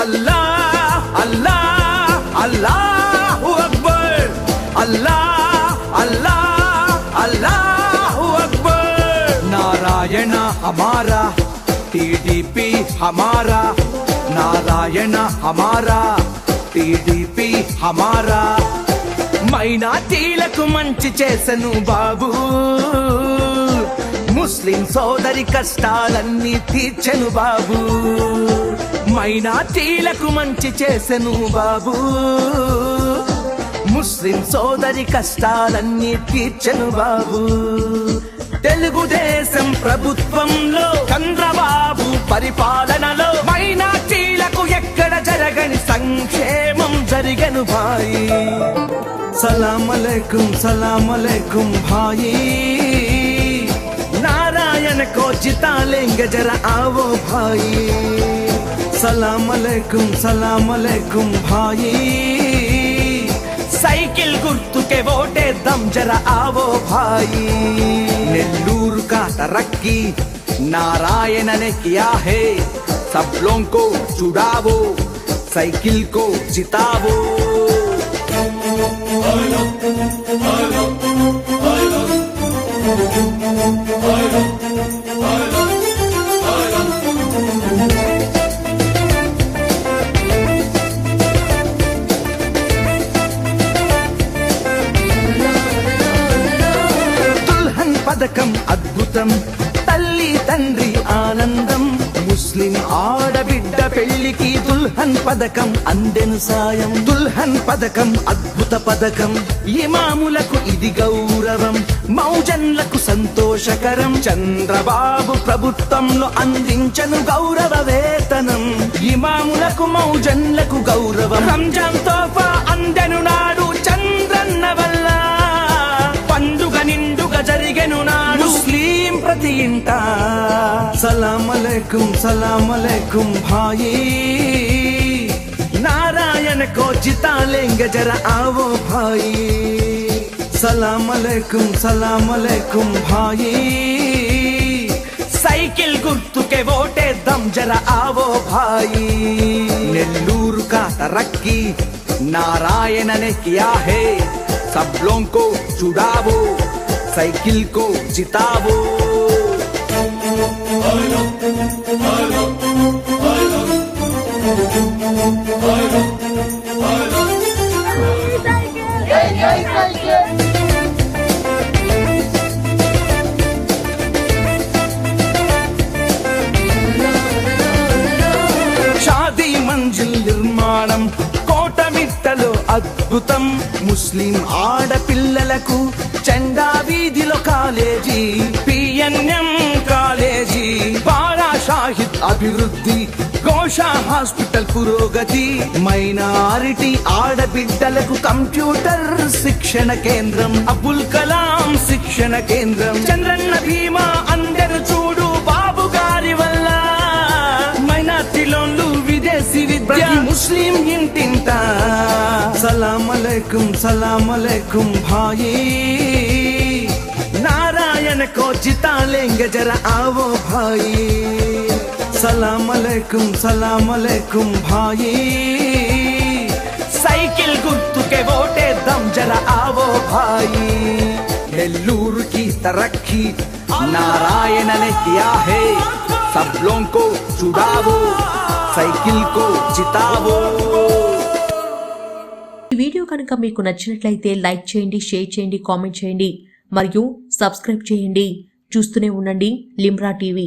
अल्लाह अल्लाह अल्लाहु अकबर, अल्लाह अल्लाह अल्लाहु अकबर। नारायण हमारा, टीडीपी हमारा, नारायण हमारा, टीडीपी हमारा। మైనార్టీలకు మంచి చేసను బాబు, ముస్లిం సోదరి కష్టాలన్నీ తీర్చెను బాబు। మైనార్టీలకు మంచి చేసెను బాబు, ముస్లిం సోదరి కష్టాలన్నీ తీర్చెను బాబు। తెలుగుదేశం ప్రభుత్వంలో చంద్రబాబు పరిపాలనలో మైనార్టీలకు ఎక్కడ జరగని సంక్షేమం జరిగెను భాయి। సలాం అలైకుం భాయి, नारायण को जिता लेंगे जरा आओ भाई। सलाम अलैकुम भाई, साइकिल गुर्तु के वोटे दम जरा आओ भाई। नेल्लूर का तरक्की नारायण ने किया है, सब लोगों को जुड़ावो, साइकिल को जितावो। दुल्हन पदकम अद्भुतम, तल्ली तंड्री आनंदम, ముస్లిం ఆడబిడ్డ పెళ్లికి దుల్హన్ పథకం అందెను సాయం। దుల్హన్ పథకం అద్భుత పథకం, ఇమాములకు ఇది గౌరవం, మౌజన్లకు సంతోషకరం। చంద్రబాబు ప్రభుత్వంలో అందించను గౌరవ వేతనం, ఇమాములకు మౌజన్లకు గౌరవం। రంజాన్ తోఫా అందెను నాడు చంద్రన్న వల్ల, పండుగ నిండుగా జరిగెను నాడు ముస్లిం ప్రతి ఇంట। सलाम अलैकुम भाई, नारायण को जिता लेंगे जरा आओ भाई। सलाम अलैकुम भाई, साइकिल गुर्तु के वोटे दम जरा आओ भाई। नेल्लूर का तरक्की नारायण ने किया है, सब लोगों को जुड़ावो, साइकिल को जितावो। షాదీ మంజిల్ నిర్మాణం కోటమిట్టలో అద్భుతం, ముస్లిం ఆడపిల్లలకు చండా వీధిలో కాలేజీ, పిఎన్ఎం కాలేజీ, బారా షాహిద్ అభివృద్ధి, గోషా హాస్పిటల్ పురోగతి, మైనారిటీ ఆడబిడ్డలకు కంప్యూటర్ శిక్షణ కేంద్రం, అబుల్ కలాం శిక్షణ కేంద్రం, చంద్రన్న భీమా అందరు చూడు బాబు గారి వల్ల, మైనారిటీ లోన్లు విదేశీ విద్య ముస్లిం ఇంటింట। సలాం अलैकुम भाई, नारायण को जिता लेंगे जरा आओ भाई। सलाम अलैकुम भाई, साइकिल गुर्तु के वोटे दम जरा आओ भाई। नेल्लूर की तरक्की नारायण ने किया है, सब लोगों को जुड़ावो, साइकिल को जितावो। ఈ వీడియో కనుక మీకు నచ్చినట్లయితే లైక్ చేయండి, షేర్ చేయండి, కామెంట్ చేయండి మరియు సబ్స్క్రైబ్ చేయండి। చూస్తూనే ఉండండి లిమ్రా టీవీ।